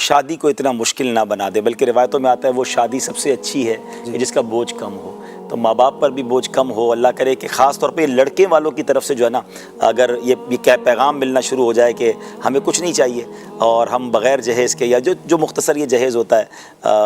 شادی کو اتنا مشکل نہ بنا دے، بلکہ روایتوں میں آتا ہے وہ شادی سب سے اچھی ہے کہ جس کا بوجھ کم ہو۔ تو ماں باپ پر بھی بوجھ کم ہو، اللہ کرے کہ خاص طور پہ لڑکے والوں کی طرف سے جو ہے نا، اگر یہ پیغام ملنا شروع ہو جائے کہ ہمیں کچھ نہیں چاہیے اور ہم بغیر جہیز کے، یا جو مختصر یہ جہیز ہوتا ہے،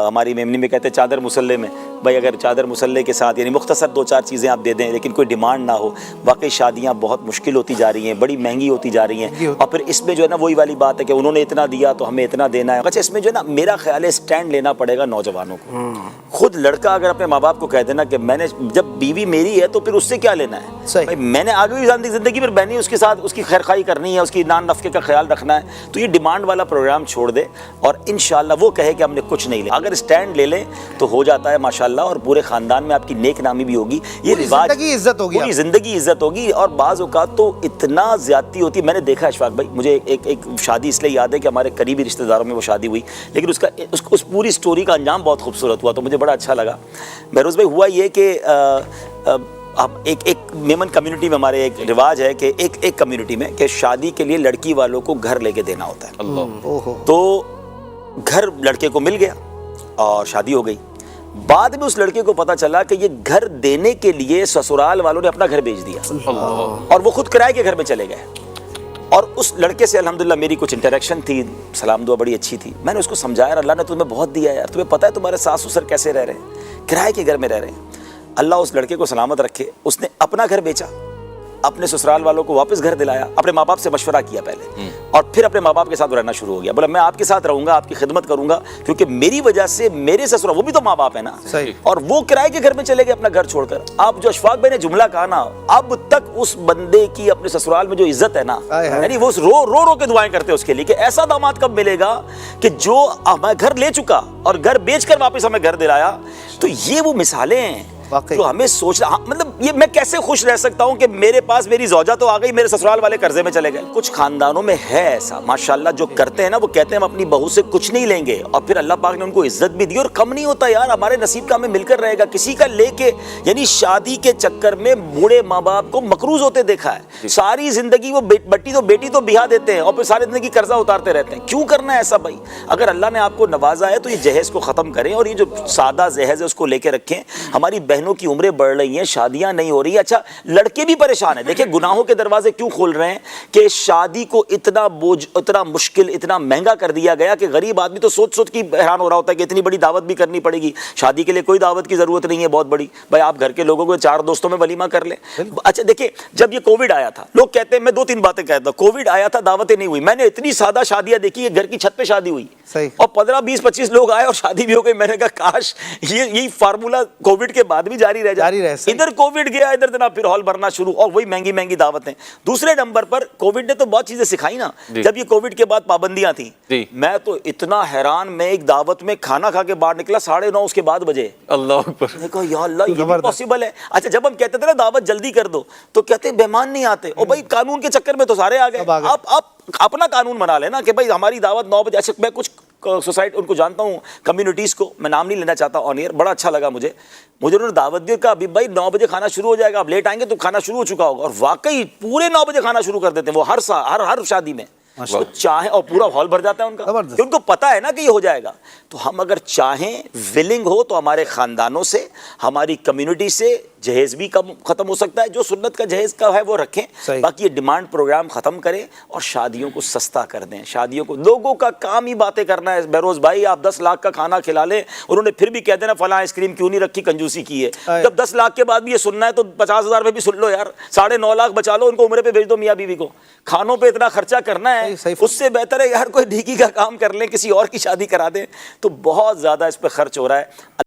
ہماری میمنی میں کہتے ہیں چادر مسلح میں، بھائی اگر چادر مسلح کے ساتھ یعنی مختصر 2-4 چیزیں آپ دے دیں لیکن کوئی ڈیمانڈ نہ ہو، واقعی شادیاں بہت مشکل ہوتی جا رہی ہیں، بڑی مہنگی ہوتی جا رہی ہیں۔ اور پھر اس میں جو ہے نا وہی والی بات ہے کہ انہوں نے اتنا دیا تو ہمیں اتنا دینا ہے۔ اچھا اس میں جو ہے نا میرا خیال ہے اسٹینڈ لینا پڑے گا نوجوانوں کو۔ خود لڑکا اگر اپنے ماں باپ کو کہہ دینا کہ میں نے جب بیوی میری ہے تو پھر اس سے کیا لینا ہے، بھائی میں نے آگے بھی زندگی پر بہنی اس کے ساتھ اس کی خیر خواہی کرنی ہے، اس کی نان نفقے کا خیال رکھنا ہے، تو یہ ڈیمانڈ والا پروگرام چھوڑ دے اور انشاءاللہ وہ کہے کہ ہم نے کچھ نہیں لیا۔ اگر اسٹینڈ لے لیں تو ہو جاتا ہے ماشاءاللہ، اور پورے خاندان میں آپ کی نیک نامی بھی ہوگی، یہ رواج زندگی عزت ہوگی، پوری زندگی عزت ہوگی۔ اور بعض اوقات تو اتنا زیادتی ہوتی ہے، میں نے دیکھا اشفاق بھائی، مجھے ایک شادی اس لیے یاد ہے کہ ہمارے قریبی رشتہ داروں میں وہ شادی ہوئی، لیکن اس پوری سٹوری کا انجام بہت خوبصورت ہوا تو مجھے بڑا اچھا لگا۔ بہروز بھائی ہوا یہ کہ اب ایک میمن کمیونٹی میں ہمارے ایک رواج ہے کہ ایک کمیونٹی میں کہ شادی کے لیے لڑکی والوں کو گھر لے کے دینا ہوتا ہے، تو گھر لڑکے کو مل گیا اور شادی ہو گئی۔ بعد میں اس لڑکے کو پتا چلا کہ یہ گھر دینے کے لیے سسرال والوں نے اپنا گھر بیچ دیا اور وہ خود کرائے کے گھر میں چلے گئے۔ اور اس لڑکے سے الحمدللہ میری کچھ انٹریکشن تھی، سلام دعا بڑی اچھی تھی۔ میں نے اس کو سمجھایا اللہ نے تمہیں بہت دیا ہے یار، تمہیں پتہ ہے تمہارے ساس سسر کیسے رہ رہے ہیں، کرائے کے گھر میں رہ رہے ہیں۔ اللہ اس لڑکے کو سلامت رکھے، اس نے اپنا گھر بیچا، اپنے سسرال والوں کو واپس گھر دلایا، اپنے ماں باپ سے مشورہ کیا پہلے اور پھر اپنے ماں باپ کے ساتھ رہنا شروع ہو گیا۔ بولا میں آپ کے ساتھ رہوں گا، آپ کی خدمت کروں گا، کیونکہ میری وجہ سے میرے سسرال، وہ بھی تو ماں باپ ہے نا، اور وہ کرائے کے گھر میں چلے گئے اپنا گھر چھوڑ کر۔ آپ جو اشفاق بھائی نے جملہ کہا نا، اب تک اس بندے کی اپنے سسرال میں جو عزت ہے نا، یعنی وہ رو کے دعائیں کرتے ہیں اس کے لیے کہ ایسا داماد کب ملے گا کہ جو ہمیں گھر لے چکا اور گھر بیچ کر واپس ہمیں گھر دلایا۔ تو یہ وہ مثالیں ہیں جو ہمیں سوچنا، مطلب یہ میں کیسے خوش رہ سکتا ہوں کہ میرے پاس میری زوجہ تو آ گئی، میرے سسرال والے قرضے میں چلے گئے۔ کچھ خاندانوں میں ہے ایسا ماشاءاللہ، جو کرتے ہیں نا، وہ کہتے ہیں ہم اپنی بہو سے کچھ نہیں لیں گے، اور پھر اللہ پاک نے ان کو عزت بھی دی، اور کم نہیں ہوتا یار، ہمارے نصیب کا ہمیں مل کر رہے گا، کسی کا لے کے، یعنی شادی کے چکر میں بوڑھے ماں باپ کو مقروض ہوتے دیکھا ہے، ساری زندگی وہ بیٹی تو بیاہ دیتے ہیں اور پھر ساری زندگی قرضہ اتارتے رہتے ہیں۔ کیوں کرنا ہے ایسا بھائی؟ اگر اللہ نے آپ کو نوازا ہے تو یہ جہیز کو ختم کریں، اور یہ جو سادہ جہیز ہے اس کو لے کے رکھیں۔ ہماری بہنوں کی عمریں بڑھ رہی ہیں، شادیاں نہیں ہو رہی ہیں۔ اچھا لڑکے بھی پریشان ہیں، دیکھیں گناہوں کے دروازے کیوں کھول رہے ہیں کہ شادی کو اتنا بوجھ، اتنا مشکل، اتنا مہنگا کر دیا گیا کہ غریب آدمی تو سوچ کے حیران ہو رہا ہوتا ہے کہ اتنی بڑی دعوت بھی کرنی پڑے گی۔ شادی کے لیے کوئی دعوت کی ضرورت نہیں ہے بہت بڑی، بھائی آپ گھر کے لوگوں کو 4 دوستوں میں ولیمہ کر لیں۔ اچھا دیکھیں جب یہ کووڈ آیا تھا، لوگ کہتے ہیں، میں 2-3 باتیں کہتا ہوں، کووڈ آیا تھا دعوتیں نہیں ہوئی، میں نے اتنی سادہ شادیاں دیکھی، گھر کی چھت پہ شادی ہوئی اور 15-20-25 لوگ آئے اور شادی بھی ہو گئی۔ میں نے کہا کاش یہی فارمولہ کووڈ کے بعد بھی جاری رہ جائے۔ ادھر کووڈ گیا، ادھر جناب پھر ہال بھرنا شروع، اور وہی مہنگی مہنگی دعوتیں۔ دوسرے نمبر پر کووڈ نے تو بہت چیزیں سکھائی نا، جب یہ کووڈ کے بعد پابندیاں تھیں، میں تو اتنا حیران، میں ایک دعوت میں کھانا کھا کے باہر نکلا 9:30 اس کے بعد بجے، اللہ اکبر، میں کہا یا اللہ یہ پاسبل ہے۔ اچھا جب ہم کہتے تھے نا دعوت جلدی کر دو تو کہتے مہمان نہیں آتے، اور بھائی قانون کے چکر میں تو سارے آ گئے، آپ اپنا قانون بنا لینا کہ بھائی ہماری دعوت 9 بجے۔ اچھا میں کچھ سوسائٹی ان کو جانتا ہوں، کمیونٹیز کو، میں نام نہیں لینا چاہتا آن ایئر، بڑا اچھا لگا مجھے انہوں نے دعوت دی، کہا ابھی بھائی 9 بجے کھانا شروع ہو جائے گا، آپ لیٹ آئیں گے تو کھانا شروع ہو چکا ہوگا، اور واقعی پورے 9 بجے کھانا شروع کر دیتے ہیں وہ ہر شادی میں، وہ چاہیں، اور پورا ہال بھر جاتا ہے ان کا، کہ ان کو پتا ہے نا کہ یہ ہو جائے گا۔ تو ہم اگر چاہیں، ولنگ ہو، تو ہمارے خاندانوں سے، ہماری کمیونٹی سے جہیز بھی ختم ہو سکتا ہے، جو سنت کا جہیز کا ہے وہ رکھیں، باقی یہ ڈیمانڈ پروگرام ختم کریں اور شادیوں کو سستا کر دیں۔ شادیوں کو، لوگوں کا کام ہی باتیں کرنا ہے، بہروز بھائی آپ 10 لاکھ کا کھانا کھلا لیں، انہوں نے پھر بھی کہہ دینا فلاں آئس کریم کیوں نہیں رکھی، کنجوسی کی ہے۔ جب 10 لاکھ کے بعد بھی یہ سننا ہے تو 50,000 میں بھی سن لو یار، 9.5 لاکھ بچا لو، ان کو عمرے پہ بھیج دو میاں بیوی کو۔ کھانوں پہ اتنا خرچہ کرنا ہے، اس سے بہتر ہے یار کوئی ڈھیکی کا کام کر لیں، کسی اور کی شادی کرا دیں، تو بہت زیادہ اس پہ خرچ ہو رہا ہے۔